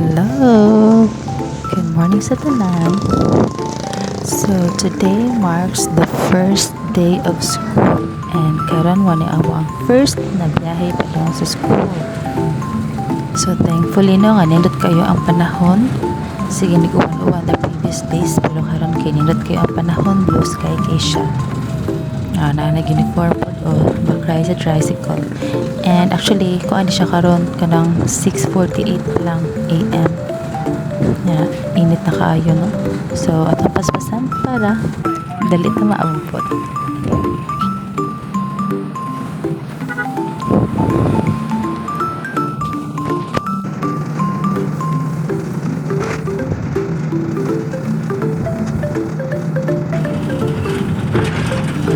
Hello! Good morning sa tanan. So, today marks the first day of school and karon wani amo ang first na biyahe padung sa school. So, thankfully no, nga nindot kayo ang panahon. Sige, nag-uwan-uwan the previous days pero karon kay nindot kayo ang panahon, blue sky kay siya. Na nag-uniform po o bakray sa tricycle. And actually, kung ano siya karon kanang 6:48 lang AM. Yeah, init na kaayo, no? So, atong paspasan para dali na maabot.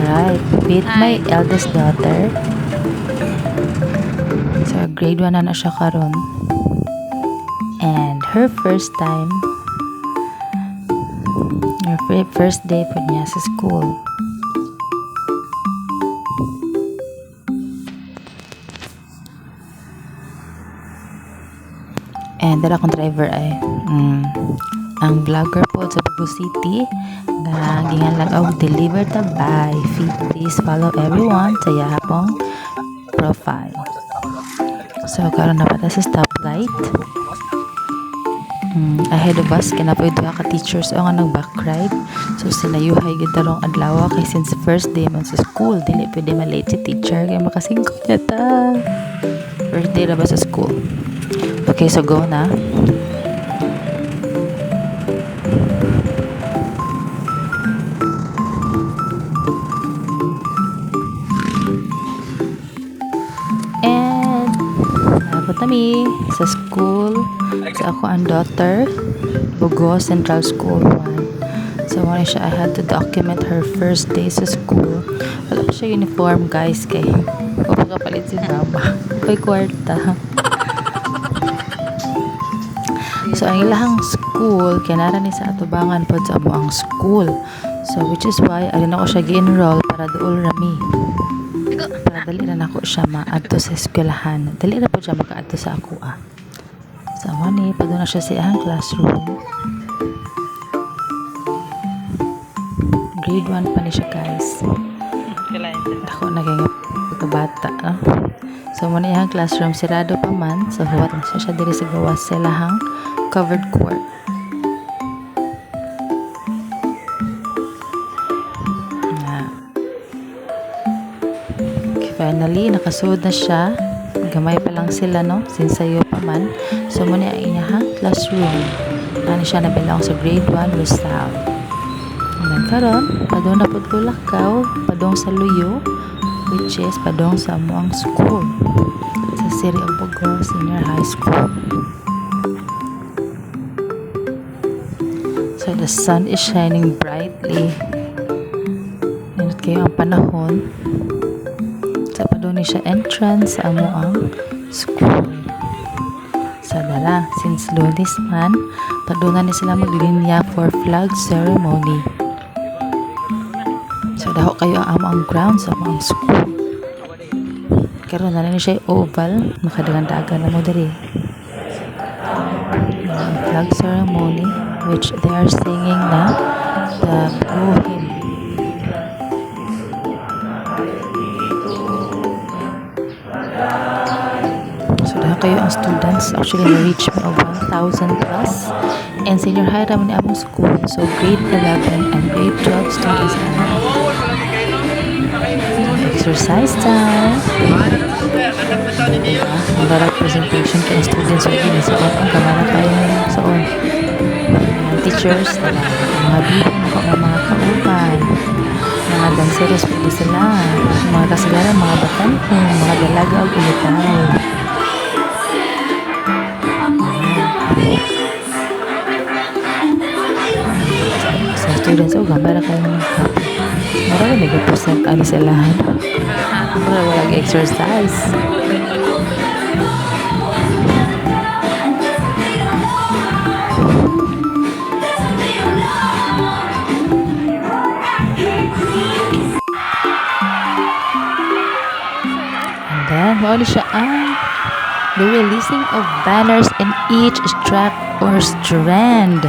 Alright, with my eldest daughter. So, grade 1 na siya karon. And her first time, her first day po niya sa school. And dala kong driver ay ang vlogger po sa Cebu City na gingalang og deliver ta by feed. Please follow everyone sa yapong profile. So karon na pata sa stoplight. Ahead of us kinapoy duha ka teachers o nga nag-back ride. So sinayuhay gid tarong adlaw kay since first day man sa school dili pwede ma-late si teacher kay makasingkot niya ta. First day ra ba sa school? Okay, so go na. And nabot kami sa school. So ako ang daughter, Bugo Central School 1. So wala siya, I had to document her first day sa school. Wala pa siya uniform guys kay pagkapalit si mama. Kay kwarta. So ang ilahang school kinara ni sa atubangan pod sa amuang school. So which is why alin ako siya gi-enroll para duol rami. Para dali na nako siya maadto sa eskwelahan. Dali na po siya makaadto sa ako So amo ni padung na siya sa iyang classroom. Grade 1 pa ni siya guys. Ako naging pagkabata no? So muna iyang classroom sirado pa man. So huwat na siya diri sa gawas sa ilahang covered court. Okay, finally nakasuod na siya. Gamay pa lang sila no, sinsayo pa man. So muna ang iyang classroom. Ano siya na bilang sa grade 1 Rizal. And then karon padung na pud ko lakaw, padung sa Luyo, which is padung sa amuang school. Sa Siri Bugo Senior High School. So the sun is shining brightly. Nindot kayo ang panahon. Sa padung ni siya entrance sa amuang school. Sa dala, since lunes man, padungan ni sila maglinya for flag ceremony. So daho kayo ang amuang ground sa amuang school. Karon na rin siya oval, makadagan-dagan na mo diri. Flag ceremony, which they are singing na the Blue Hymn. So dahil kayo ang students, actually na-reach mo of 1,000 plus. And senior high naman ni among school, so grade 11 and grade 12 students naman. Exercise time. Diba? Ang presentation kay students ay inisoon ang kamara tayo soon. Teachers, mga bibo na mga kauban, mga danceros pwede sila, mga kasagaran, mga batante, mga dalaga o ilitaw. Sa students, gambara kayo ng happy. Marami nag-present ano sila. Walang exercise. And then, mauli siya ang the releasing of banners in each track or strand.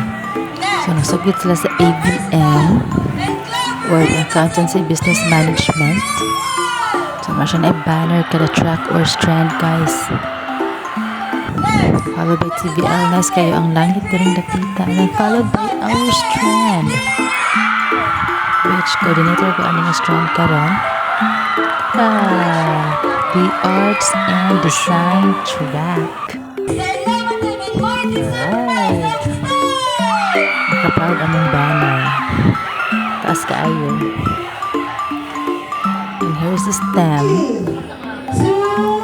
So, nasugit sila sa ABM or Accountancy Business Management. So, masya na banner kada track or strand, guys. Followed by TVL. Nice kayo ang langit na rin nakita. And then followed by our strand. Which coordinator ko ano yung strand karon? The Arts and Design track. Alright. Nakaproud among banner. Taas kaayo. And here's the STEM.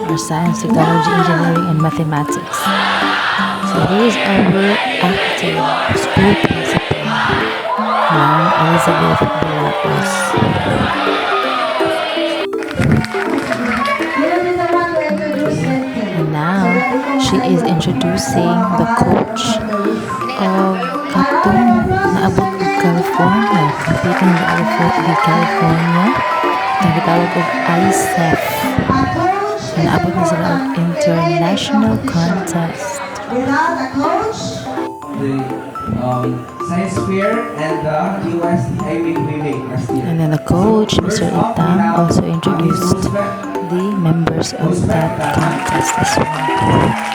Our Science, Technology, Engineering, and Mathematics. So here's our active school principal, Ma'am Elizabeth Balacos. And now, she is introducing the coach of Katong naabot ng California, competing the California, na gitawag of ISEF. Naabot na sila ang international contest. Without a coach, the science fair and the USDA Week last year. And then the coach, Mr. Itang, also introduced the members of that contest as well.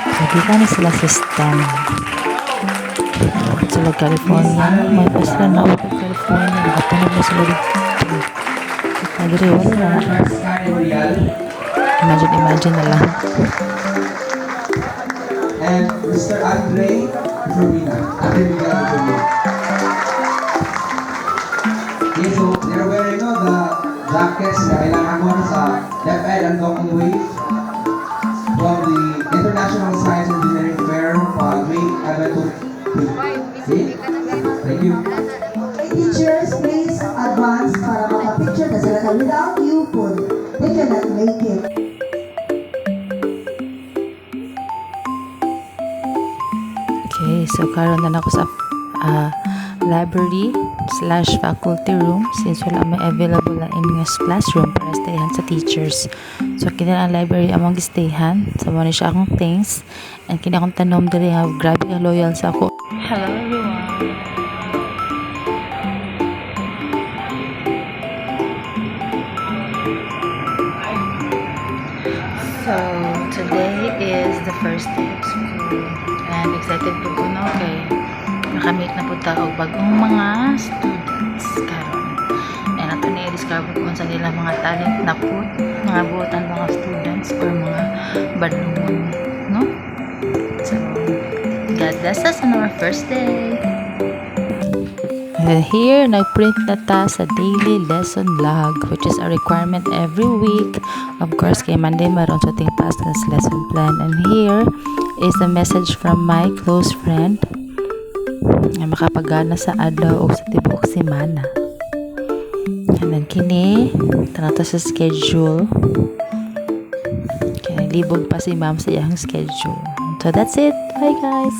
So, dito na sila sa STEM. Sila California. May pa sila na ako California. Nakapunod na sila dito. Nagre, wala. Imagine na lang. And Mr. Andre Rubina. Okay, so they're wearing the jackets na kailangan mo sa DepEd and Commonwealth from the International Science Engineering Fair Grade 11 to 3. Thank you. teachers, please advance para makapicture na sila. Without you po, they cannot make it. Okay, so karon na ako sa library / faculty room since wala may available na English classroom para stayhan sa teachers. So kini ang library among stayhan. So mo ni siya akong things and kini akong tanom diri nga grabe ka loyal sa ako. Hello everyone. So today is the first day of school and excited po ko na kay nakamit na po taog bagong mga students karon. And ato na i-discover kung sa nila mga talent na po mga buotan mga students or mga badlungon, no? So God bless us on our first day. And here, nag-print na ta sa daily lesson log, which is a requirement every week. Of course, kay Monday maroon sa ating past tense lesson plan. And here is a message from my close friend na makapagana sa adlaw o sa tibuok semana. And then kini, tanata sa schedule. Kaya libog pa si ma'am sa iyang schedule. So that's it. Bye guys!